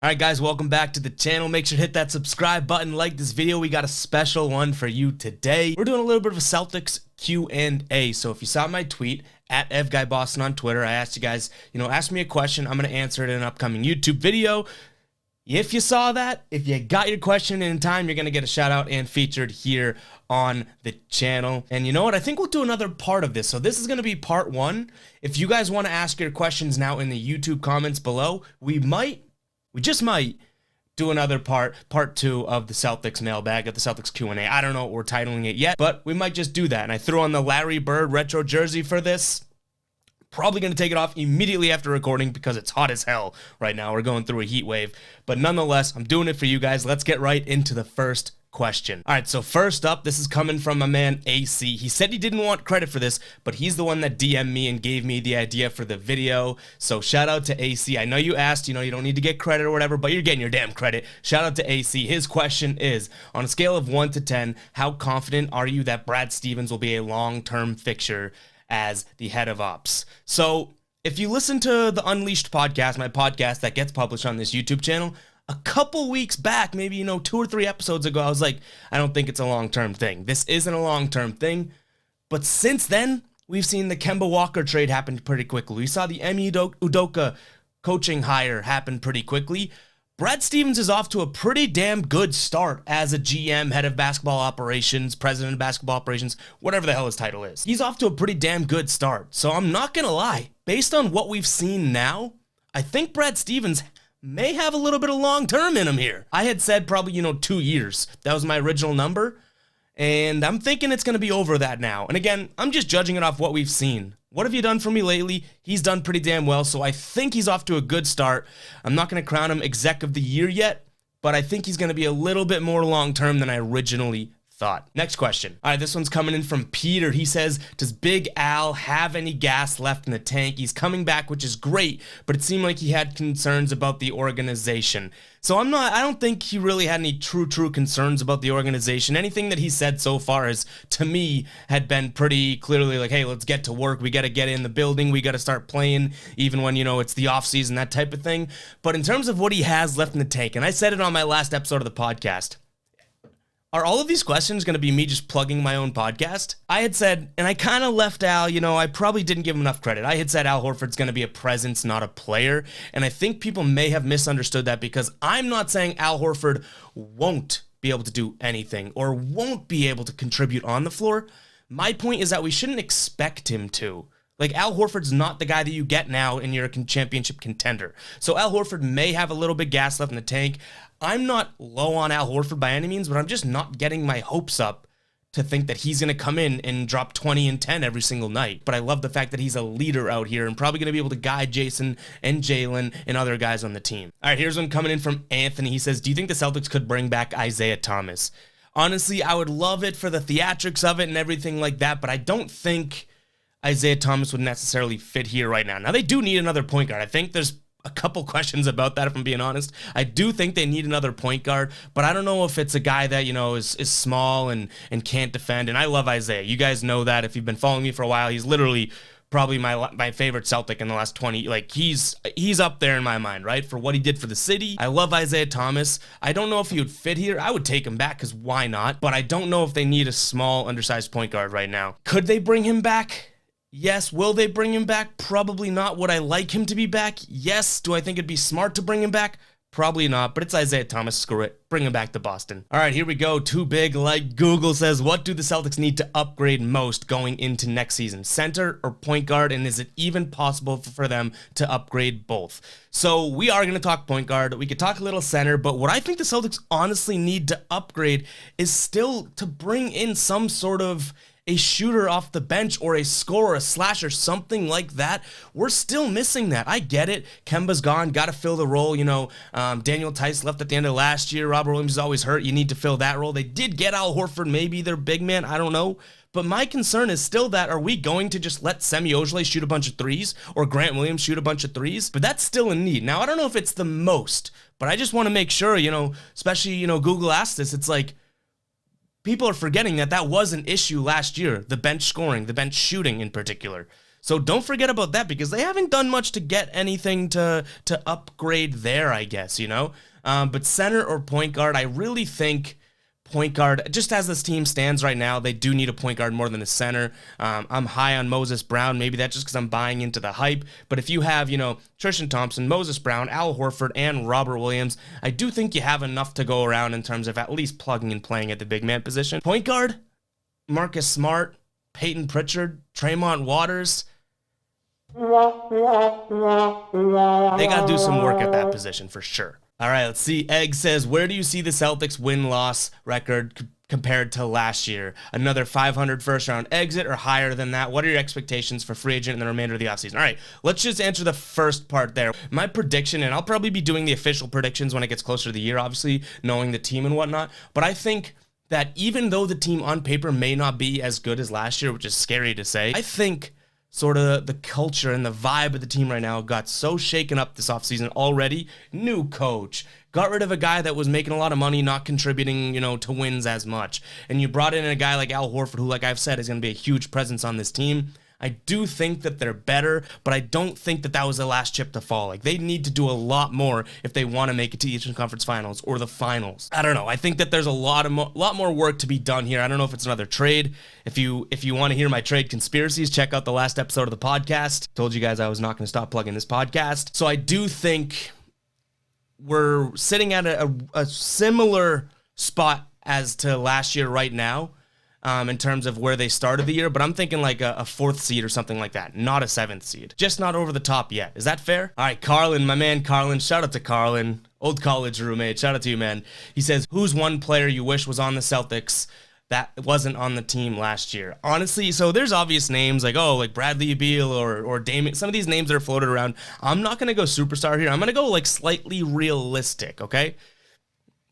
Alright guys, welcome back to the channel. Make sure to hit that subscribe button, like this video. We got a special one for you today. We're doing a little bit of a Celtics Q&A. So if you saw my tweet at FGuyBoston on Twitter, I asked you guys, ask me a question. I'm going to answer it in an upcoming YouTube video. If you saw that, if you got your question in time, you're going to get a shout out and featured here on the channel. And you know what? I think we'll do another part of this. So this is going to be part one. If you guys want to ask your questions now in the YouTube comments below, we just might do another part two of the Celtics mailbag, of the Celtics Q&A. I don't know what we're titling it yet, but we might just do that. And I threw on the Larry Bird retro jersey for this. Probably going to take it off immediately after recording because it's hot as hell right now. We're going through a heat wave. But nonetheless, I'm doing it for you guys. Let's get right into the first question. All right, so first up, this is coming from my man AC. He said he didn't want credit for this, but he's the one that DM'd me and gave me the idea for the video. So shout out to AC. I know you asked, you don't need to get credit or whatever, but you're getting your damn credit. Shout out to AC. His question is, on a scale of 1 to 10, how confident are you that Brad Stevens will be a long-term fixture as the head of ops? So if you listen to the Unleashed podcast, my podcast that gets published on this YouTube channel, a couple weeks back, maybe, 2 or 3 episodes ago, I was like, I don't think it's a long-term thing. This isn't a long-term thing. But since then, we've seen the Kemba Walker trade happen pretty quickly. We saw the Ime Udoka coaching hire happen pretty quickly. Brad Stevens is off to a pretty damn good start as a GM, head of basketball operations, president of basketball operations, whatever the hell his title is. He's off to a pretty damn good start. So I'm not going to lie. Based on what we've seen now, I think Brad Stevens may have a little bit of long-term in him here. I had said probably, 2 years. That was my original number. And I'm thinking it's going to be over that now. And again, I'm just judging it off what we've seen. What have you done for me lately? He's done pretty damn well, so I think he's off to a good start. I'm not going to crown him exec of the year yet, but I think he's going to be a little bit more long-term than I originally thought. Next question. All right, this one's coming in from Peter. He says, does Big Al have any gas left in the tank? He's coming back, which is great, but it seemed like he had concerns about the organization. So I don't think he really had any true concerns about the organization. Anything that he said so far is, to me, had been pretty clearly like, hey, let's get to work. We got to get in the building. We got to start playing even when, it's the off season, that type of thing. But in terms of what he has left in the tank, and I said it on my last episode of the podcast, are all of these questions going to be me just plugging my own podcast? I had said, and I kind of left Al, I probably didn't give him enough credit. I had said Al Horford's going to be a presence, not a player. And I think people may have misunderstood that because I'm not saying Al Horford won't be able to do anything or won't be able to contribute on the floor. My point is that we shouldn't expect him to. Like, Al Horford's not the guy that you get now and you're a championship contender. So Al Horford may have a little bit gas left in the tank. I'm not low on Al Horford by any means, but I'm just not getting my hopes up to think that he's going to come in and drop 20 and 10 every single night. But I love the fact that he's a leader out here and probably going to be able to guide Jason and Jalen and other guys on the team. All right, here's one coming in from Anthony. He says, do you think the Celtics could bring back Isaiah Thomas? Honestly, I would love it for the theatrics of it and everything like that, but I don't think Isaiah Thomas would necessarily fit here right now. Now, they do need another point guard. I think there's a couple questions about that, if I'm being honest. I do think they need another point guard, but I don't know if it's a guy that, is small and can't defend. And I love Isaiah. You guys know that if you've been following me for a while. He's literally probably my favorite Celtic in the last 20. Like, he's up there in my mind, right? For what he did for the city. I love Isaiah Thomas. I don't know if he would fit here. I would take him back because why not? But I don't know if they need a small, undersized point guard right now. Could they bring him back? Yes. Will they bring him back? Probably not. Would I like him to be back? Yes. Do I think it'd be smart to bring him back? Probably not, but it's Isaiah Thomas. Screw it. Bring him back to Boston. All right, here we go. Too big, like Google says. What do the Celtics need to upgrade most going into next season? Center or point guard? And is it even possible for them to upgrade both? So we are going to talk point guard. We could talk a little center, but what I think the Celtics honestly need to upgrade is still to bring in some sort of a shooter off the bench or a scorer, a slasher, something like that. We're still missing that. I get it. Kemba's gone. Got to fill the role. Daniel Tice left at the end of last year. Robert Williams is always hurt. You need to fill that role. They did get Al Horford, maybe their big man. I don't know. But my concern is still that, are we going to just let Semi Ojeleye shoot a bunch of threes or Grant Williams shoot a bunch of threes? But that's still a need. Now, I don't know if it's the most, but I just want to make sure, especially, Google asked this. It's like, people are forgetting that was an issue last year, the bench scoring, the bench shooting in particular. So don't forget about that, because they haven't done much to get anything to upgrade there, I guess, you know? But center or point guard, I really think point guard, just as this team stands right now, they do need a point guard more than a center. I'm high on Moses Brown. Maybe that's just because I'm buying into the hype. But if you have, Tristan Thompson, Moses Brown, Al Horford, and Robert Williams, I do think you have enough to go around in terms of at least plugging and playing at the big man position. Point guard, Marcus Smart, Peyton Pritchard, Tremont Waters. They got to do some work at that position for sure. All right, let's see. Egg says, where do you see the Celtics win-loss record compared to last year? Another 500 first-round exit or higher than that? What are your expectations for free agent and the remainder of the offseason? All right, let's just answer the first part there. My prediction, and I'll probably be doing the official predictions when it gets closer to the year, obviously, knowing the team and whatnot, but I think that even though the team on paper may not be as good as last year, which is scary to say, I think sort of the culture and the vibe of the team right now got so shaken up this offseason already. New coach, got rid of a guy that was making a lot of money, not contributing, to wins as much. And you brought in a guy like Al Horford, who, like I've said, is going to be a huge presence on this team. I do think that they're better, but I don't think that was the last chip to fall. Like, they need to do a lot more if they want to make it to Eastern Conference Finals or the Finals. I don't know. I think that there's a lot more work to be done here. I don't know if it's another trade. If you want to hear my trade conspiracies, check out the last episode of the podcast. Told you guys I was not going to stop plugging this podcast. So I do think we're sitting at a similar spot as to last year right now. In terms of where they started the year, but I'm thinking like a 4th seed or something like that, not a 7th seed. Just not over the top yet. Is that fair? All right, Carlin, my man Carlin, shout out to Carlin, old college roommate, shout out to you, man. He says, who's one player you wish was on the Celtics that wasn't on the team last year? Honestly, so there's obvious names like Bradley Beal or Damian, some of these names that are floated around. I'm not going to go superstar here. I'm going to go like slightly realistic, okay?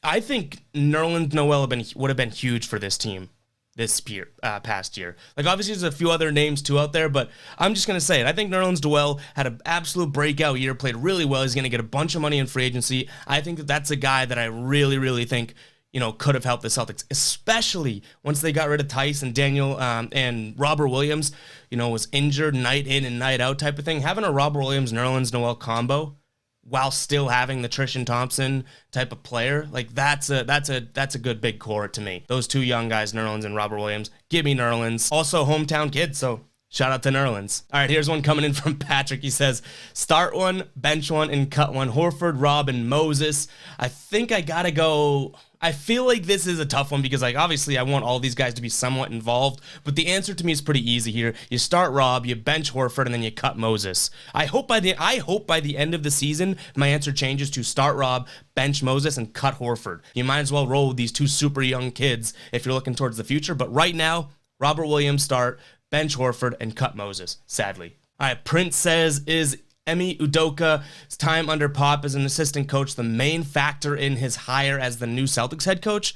I think Nerlens Noel would have been huge for this team this year, past year. Like, obviously, there's a few other names too out there, but I'm just going to say it. I think Nerlens Noel had an absolute breakout year, played really well. He's going to get a bunch of money in free agency. I think that's a guy that I really, really think, could have helped the Celtics, especially once they got rid of Tice and Daniel and Robert Williams, was injured night in and night out type of thing. Having a Robert Williams, Nerlens Noel combo while still having the Tristan Thompson type of player, like that's a good big core to me. Those two young guys, Nerlens and Robert Williams, give me Nerlens. Also hometown kid, so shout out to Nerlens. All right, here's one coming in from Patrick. He says, start one, bench one, and cut one. Horford, Rob, and Moses. I think I gotta go. I feel like this is a tough one because, obviously I want all these guys to be somewhat involved, but the answer to me is pretty easy here. You start Rob, you bench Horford, and then you cut Moses. I hope by the end of the season, my answer changes to start Rob, bench Moses, and cut Horford. You might as well roll with these two super young kids if you're looking towards the future, but right now, Robert Williams start, bench Horford, and cut Moses, sadly. All right, Prince says, is Ime Udoka's time under Pop as an assistant coach the main factor in his hire as the new Celtics head coach?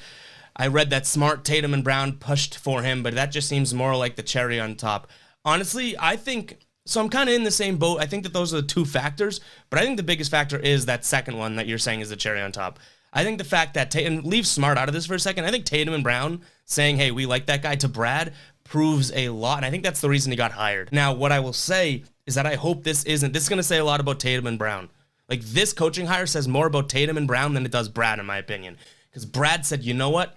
I read that Smart, Tatum, and Brown pushed for him, but that just seems more like the cherry on top. Honestly, I think, so I'm kind of in the same boat. I think that those are the two factors, but I think the biggest factor is that second one that you're saying is the cherry on top. I think the fact that Tatum, leave Smart out of this for a second, I think Tatum and Brown saying, hey, we like that guy, to Brad proves a lot, and I think that's the reason he got hired. Now, what I will say is that I hope this is going to say a lot about Tatum and Brown. Like, this coaching hire says more about Tatum and Brown than it does Brad, in my opinion. Because Brad said, you know what?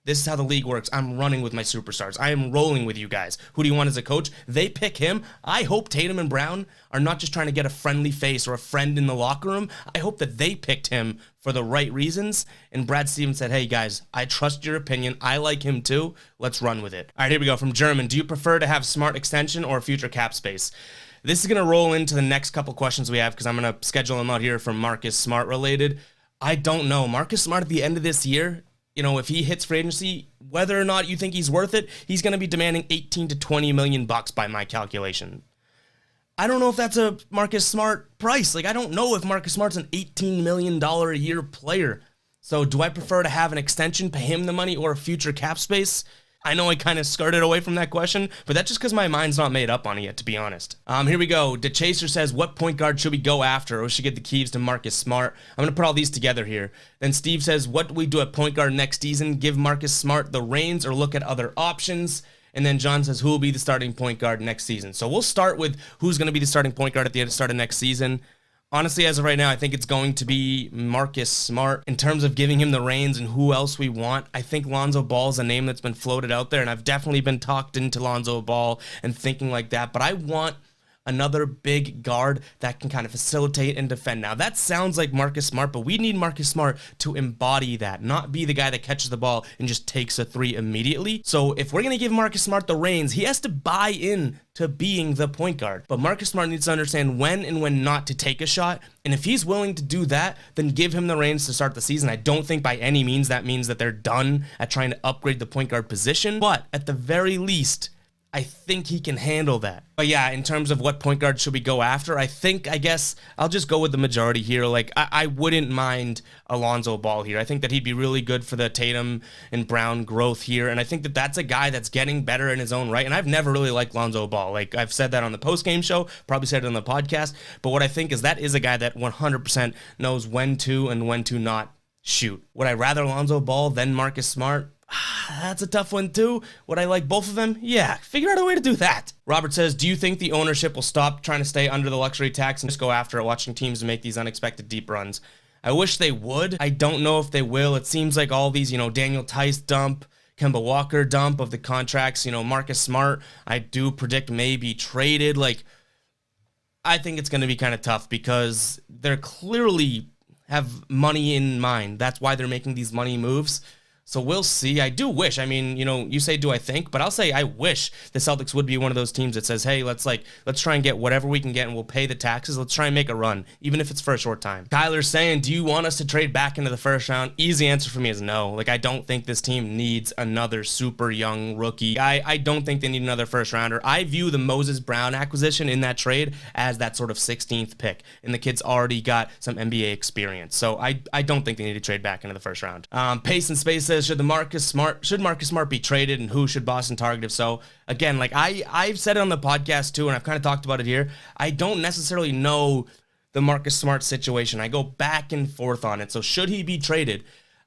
This is how the league works. I'm running with my superstars. I am rolling with you guys. Who do you want as a coach? They pick him. I hope Tatum and Brown are not just trying to get a friendly face or a friend in the locker room. I hope that they picked him for the right reasons. And Brad Stevens said, hey, guys, I trust your opinion. I like him too. Let's run with it. All right, here we go. From German. Do you prefer to have Smart extension or future cap space? This is going to roll into the next couple questions we have because I'm going to schedule them out here from Marcus Smart related. I don't know. Marcus Smart at the end of this year, if he hits free agency, whether or not you think he's worth it, he's going to be demanding 18 to 20 million bucks by my calculation. I don't know if that's a Marcus Smart price. I don't know if Marcus Smart's an $18 million a year player. So do I prefer to have an extension, pay him the money, or a future cap space? I know I kind of skirted away from that question, but that's just because my mind's not made up on it yet, to be honest. Here we go. The Chaser says, what point guard should we go after, or should get the keys to Marcus Smart? I'm going to put all these together here. Then Steve says, what do we do at point guard next season? Give Marcus Smart the reins or look at other options? And then John says, who will be the starting point guard next season? So we'll start with who's going to be the starting point guard at the start of next season. Honestly, as of right now, I think it's going to be Marcus Smart. In terms of giving him the reins and who else we want, I think Lonzo Ball is a name that's been floated out there, and I've definitely been talked into Lonzo Ball and thinking like that. But I want another big guard that can kind of facilitate and defend. Now, that sounds like Marcus Smart, but we need Marcus Smart to embody that, not be the guy that catches the ball and just takes a three immediately. So if we're going to give Marcus Smart the reins, he has to buy in to being the point guard. But Marcus Smart needs to understand when and when not to take a shot. And if he's willing to do that, then give him the reins to start the season. I don't think by any means that means that they're done at trying to upgrade the point guard position, but at the very least, I think he can handle that. But yeah, in terms of what point guard should we go after, I guess I'll just go with the majority here. Like, I wouldn't mind Alonzo Ball here. I think that he'd be really good for the Tatum and Brown growth here. And I think that that's a guy that's getting better in his own right. And I've never really liked Lonzo Ball. Like, I've said that on the post-game show, probably said it on the podcast. But what I think is that is a guy that 100% knows when to and when to not shoot. Would I rather Alonzo Ball than Marcus Smart? That's a tough one too. Would I like both of them? Yeah, figure out a way to do that. Robert says, do you think the ownership will stop trying to stay under the luxury tax and just go after it, watching teams make these unexpected deep runs? I wish they would. I don't know if they will. It seems like all these, Daniel Tice dump, Kemba Walker dump of the contracts, Marcus Smart, I do predict may be traded. Like, I think it's going to be kind of tough because they're clearly have money in mind. That's why they're making these money moves. So we'll see. I do wish, you say, do I think? But I'll say I wish the Celtics would be one of those teams that says, hey, let's try and get whatever we can get and we'll pay the taxes. Let's try and make a run, even if it's for a short time. Tyler's saying, do you want us to trade back into the first round? Easy answer for me is no. Like, I don't think this team needs another super young rookie. I don't think they need another first rounder. I view the Moses Brown acquisition in that trade as that sort of 16th pick. And the kid's already got some NBA experience. So I don't think they need to trade back into the first round. Pace and Space says, should Marcus Smart be traded and who should Boston target if so? Again, like I've said it on the podcast too, and I've kind of talked about it here. I don't necessarily know the Marcus Smart situation. I go back and forth on it. So should he be traded?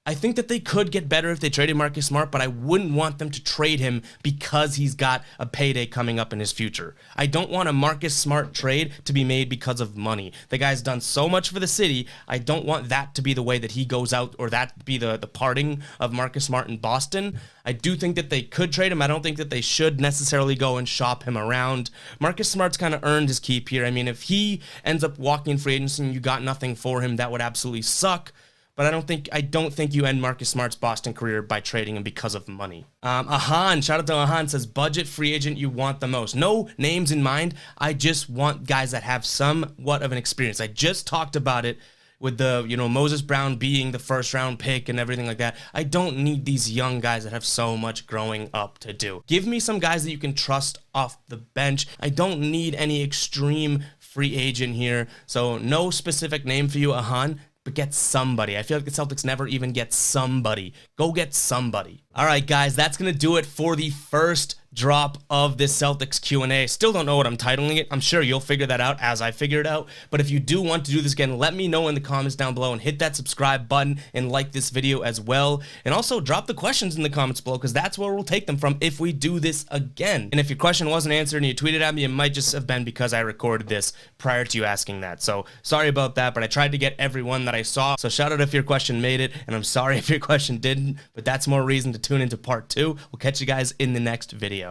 I think that they could get better if they traded Marcus Smart, but I wouldn't want them to trade him because he's got a payday coming up in his future. I don't want a Marcus Smart trade to be made because of money. The guy's done so much for the city. I don't want that to be the way that he goes out, or that to be the parting of Marcus Smart in Boston. I do think that they could trade him. I don't think that they should necessarily go and shop him around. Marcus Smart's kind of earned his keep here. I mean, if he ends up walking free agency and you got nothing for him, that would absolutely suck. But I don't think you end Marcus Smart's Boston career by trading him because of money. Ahan, shout out to Ahan, says, budget free agent you want the most. No names in mind. I just want guys that have somewhat of an experience. I just talked about it with the, Moses Brown being the first round pick and everything like that. I don't need these young guys that have so much growing up to do. Give me some guys that you can trust off the bench. I don't need any extreme free agent here. So no specific name for you, Ahan. But get somebody. I feel like the Celtics never even get somebody. Go get somebody. All right, guys, that's going to do it for the first drop of this Celtics Q&A. Still don't know what I'm titling it. I'm sure you'll figure that out as I figure it out. But if you do want to do this again, let me know in the comments down below and hit that subscribe button and like this video as well. And also drop the questions in the comments below because that's where we'll take them from if we do this again. And if your question wasn't answered and you tweeted at me, it might just have been because I recorded this prior to you asking that. So sorry about that, but I tried to get everyone that I saw. So shout out if your question made it, and I'm sorry if your question didn't, but that's more reason to tune into part 2. We'll catch you guys in the next video.